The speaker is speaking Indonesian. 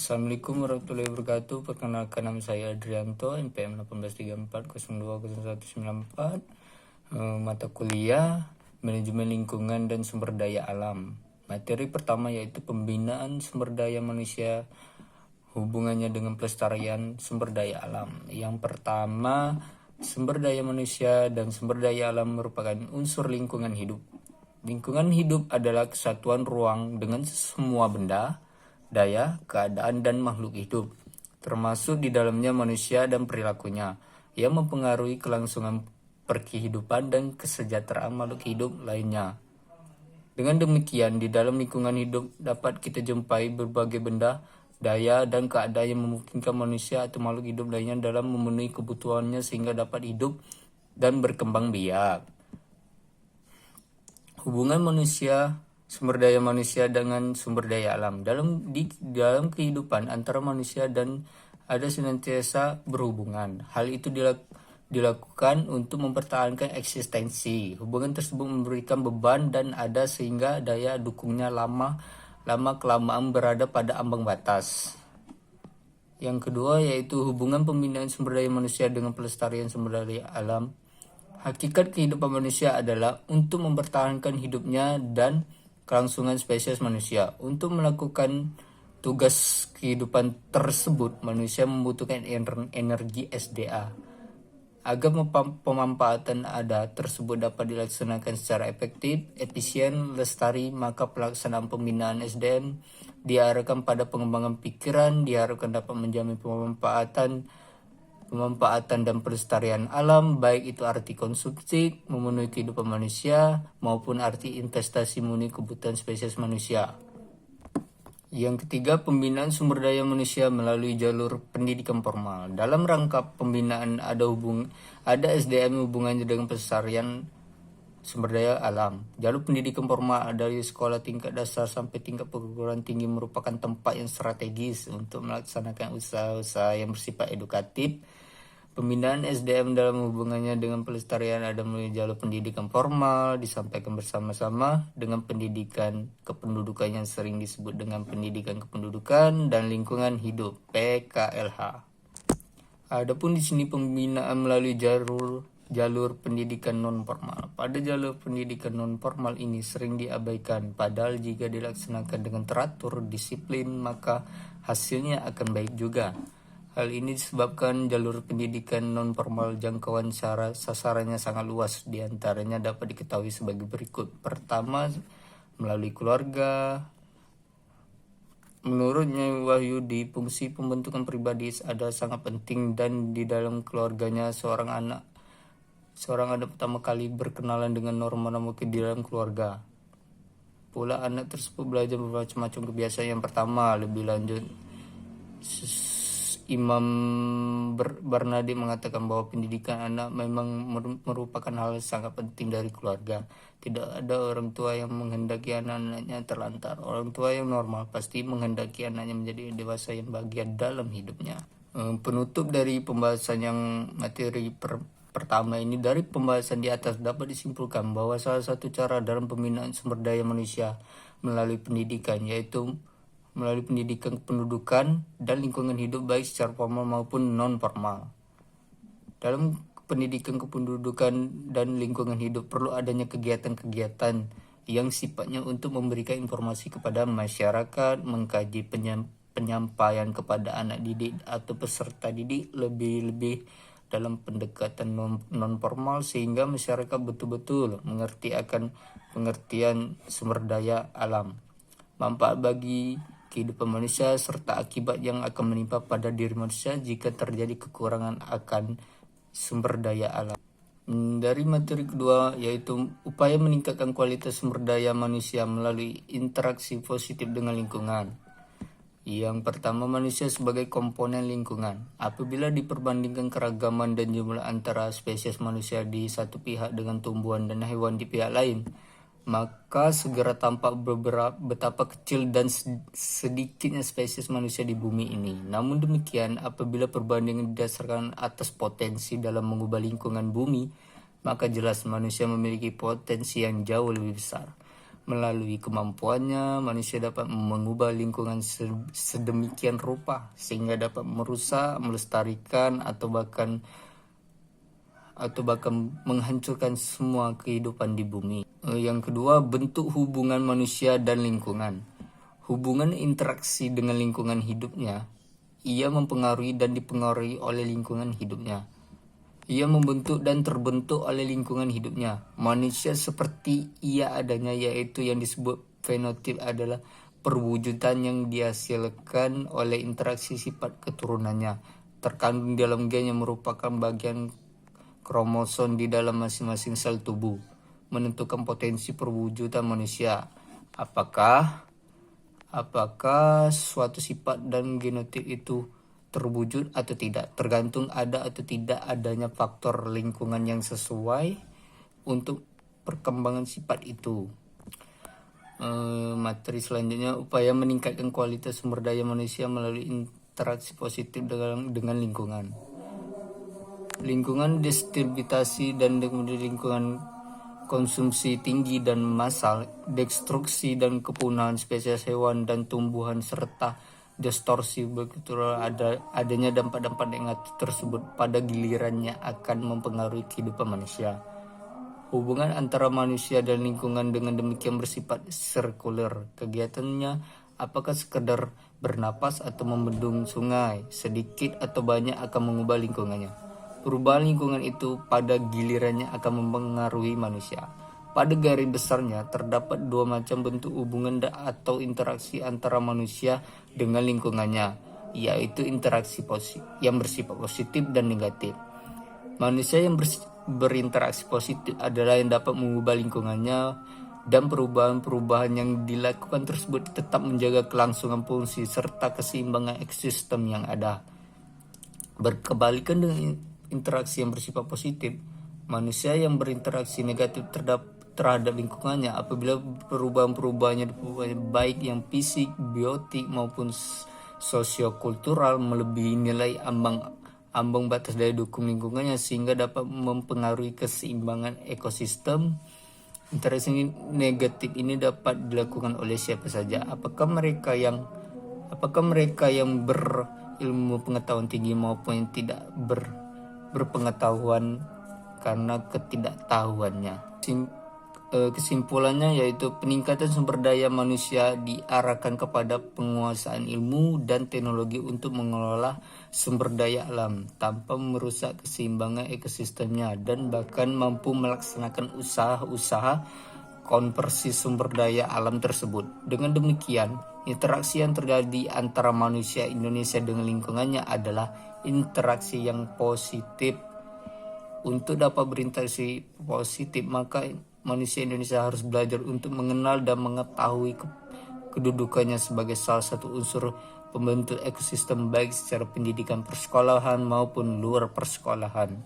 Assalamualaikum warahmatullahi wabarakatuh. Perkenalkan, nama saya Adrianto, NPM 1834020194. Mata kuliah Manajemen Lingkungan dan Sumber Daya Alam. Materi pertama yaitu pembinaan sumber daya manusia, hubungannya dengan pelestarian sumber daya alam. Yang pertama, sumber daya manusia dan sumber daya alam merupakan unsur lingkungan hidup. Lingkungan hidup adalah kesatuan ruang dengan semua benda, daya, keadaan, dan makhluk hidup, termasuk di dalamnya manusia dan perilakunya, yang mempengaruhi kelangsungan perkehidupan dan kesejahteraan makhluk hidup lainnya. Dengan demikian, di dalam lingkungan hidup dapat kita jumpai berbagai benda, daya, dan keadaan yang memungkinkan manusia atau makhluk hidup lainnya dalam memenuhi kebutuhannya sehingga dapat hidup dan berkembang biak. Hubungan manusia, sumber daya manusia dengan sumber daya alam. Dalam kehidupan antara manusia dan ada senantiasa berhubungan. Hal itu dilakukan untuk mempertahankan eksistensi. Hubungan tersebut memberikan beban dan ada sehingga daya dukungnya lama kelamaan berada pada ambang batas. Yang kedua yaitu hubungan pembinaan sumber daya manusia dengan pelestarian sumber daya alam. Hakikat kehidupan manusia adalah untuk mempertahankan hidupnya dan kelangsungan spesies manusia. Untuk melakukan tugas kehidupan tersebut, manusia membutuhkan energi SDA. Agar pemanfaatan ada tersebut dapat dilaksanakan secara efektif, efisien, lestari, maka pelaksanaan pembinaan SDM diarahkan pada pengembangan pikiran, diharapkan dapat menjamin pemanfaatan dan pelestarian alam, baik itu arti konsumsi memenuhi kehidupan manusia maupun arti investasi memenuhi kebutuhan spesies manusia. Yang ketiga, pembinaan sumber daya manusia melalui jalur pendidikan formal. Dalam rangka pembinaan ada SDM hubungannya dengan pelestarian sumber daya alam. Jalur pendidikan formal dari sekolah tingkat dasar sampai tingkat perguruan tinggi merupakan tempat yang strategis untuk melaksanakan usaha-usaha yang bersifat edukatif. Pembinaan SDM dalam hubungannya dengan pelestarian ada melalui jalur pendidikan formal, disampaikan bersama-sama dengan pendidikan kependudukan yang sering disebut dengan pendidikan kependudukan dan lingkungan hidup (PKLH). Adapun di sini pembinaan melalui jalur pendidikan non formal. Pada jalur pendidikan non formal ini sering diabaikan, padahal jika dilaksanakan dengan teratur, disiplin, maka hasilnya akan baik juga. Hal ini disebabkan jalur pendidikan non formal jangkauan sasarannya sangat luas, diantaranya dapat diketahui sebagai berikut. Pertama, melalui keluarga. Menurutnya Wahyudi, fungsi pembentukan pribadi ada sangat penting dan di dalam keluarganya seorang anak pertama kali berkenalan dengan norma-norma di dalam keluarga. Pula anak tersebut belajar bermacam-macam kebiasaan. Yang pertama, lebih lanjut, Imam Barnadi mengatakan bahwa pendidikan anak memang merupakan hal sangat penting dari keluarga. Tidak ada orang tua yang menghendaki anak-anaknya terlantar. Orang tua yang normal pasti menghendaki anaknya menjadi dewasa yang bahagia dalam hidupnya. Penutup dari pembahasan yang materi pertama ini, dari pembahasan di atas dapat disimpulkan bahwa salah satu cara dalam pembinaan sumber daya manusia melalui pendidikan yaitu melalui pendidikan kependudukan dan lingkungan hidup baik secara formal maupun non formal. Dalam pendidikan kependudukan dan lingkungan hidup perlu adanya kegiatan-kegiatan yang sifatnya untuk memberikan informasi kepada masyarakat, mengkaji penyampaian kepada anak didik atau peserta didik lebih-lebih dalam pendekatan non formal sehingga masyarakat betul-betul mengerti akan pengertian sumber daya alam, manfaat bagi kehidupan manusia serta akibat yang akan menimpa pada diri manusia jika terjadi kekurangan akan sumber daya alam. Dari materi kedua yaitu upaya meningkatkan kualitas sumber daya manusia melalui interaksi positif dengan lingkungan. Yang pertama, manusia sebagai komponen lingkungan. Apabila diperbandingkan keragaman dan jumlah antara spesies manusia di satu pihak dengan tumbuhan dan hewan di pihak lain, maka segera tampak betapa kecil dan sedikitnya spesies manusia di bumi ini. Namun demikian, apabila perbandingan didasarkan atas potensi dalam mengubah lingkungan bumi, maka jelas manusia memiliki potensi yang jauh lebih besar. Melalui kemampuannya, manusia dapat mengubah lingkungan sedemikian rupa sehingga dapat merusak, melestarikan, atau bahkan menghancurkan semua kehidupan di bumi. Yang kedua, bentuk hubungan manusia dan lingkungan. Hubungan interaksi dengan lingkungan hidupnya, ia mempengaruhi dan dipengaruhi oleh lingkungan hidupnya. Ia membentuk dan terbentuk oleh lingkungan hidupnya. Manusia seperti ia adanya, yaitu yang disebut fenotip, adalah perwujudan yang dihasilkan oleh interaksi sifat keturunannya. Terkandung dalam gen yang merupakan bagian kromosom di dalam masing-masing sel tubuh, menentukan potensi perwujudan manusia. Apakah suatu sifat dan genotip itu terwujud atau tidak, tergantung ada atau tidak adanya faktor lingkungan yang sesuai untuk perkembangan sifat itu. Materi selanjutnya, upaya meningkatkan kualitas sumber daya manusia melalui interaksi positif dengan lingkungan. Lingkungan distributasi dan lingkungan konsumsi tinggi dan massal, destruksi dan kepunahan spesies hewan dan tumbuhan, serta distorsi adanya dampak-dampak negatif tersebut pada gilirannya akan mempengaruhi kehidupan manusia. Hubungan antara manusia dan lingkungan dengan demikian bersifat sirkuler. Kegiatannya apakah sekedar bernapas atau membendung sungai, sedikit atau banyak akan mengubah lingkungannya. Perubahan lingkungan itu pada gilirannya akan mempengaruhi manusia. Pada garis besarnya, terdapat dua macam bentuk hubungan atau interaksi antara manusia dengan lingkungannya, yaitu interaksi yang bersifat positif dan negatif. Manusia yang berinteraksi positif adalah yang dapat mengubah lingkungannya, dan perubahan-perubahan yang dilakukan tersebut tetap menjaga kelangsungan fungsi serta keseimbangan ekosistem yang ada. Berkebalikan dengan interaksi yang bersifat positif, manusia yang berinteraksi negatif terhadap lingkungannya apabila perubahan-perubahannya baik yang fisik, biotik maupun sosiokultural melebihi nilai ambang batas daya dukung lingkungannya sehingga dapat mempengaruhi keseimbangan ekosistem. Interaksi negatif ini dapat dilakukan oleh siapa saja, apakah mereka yang berilmu pengetahuan tinggi maupun yang tidak berpengetahuan karena ketidaktahuannya. Kesimpulannya yaitu peningkatan sumber daya manusia diarahkan kepada penguasaan ilmu dan teknologi untuk mengelola sumber daya alam tanpa merusak keseimbangan ekosistemnya, dan bahkan mampu melaksanakan usaha-usaha konversi sumber daya alam tersebut. Dengan demikian, interaksi yang terjadi antara manusia Indonesia dengan lingkungannya adalah interaksi yang positif. Untuk dapat berinteraksi positif, maka manusia Indonesia harus belajar untuk mengenal dan mengetahui kedudukannya sebagai salah satu unsur pembentuk ekosistem baik secara pendidikan persekolahan maupun luar persekolahan.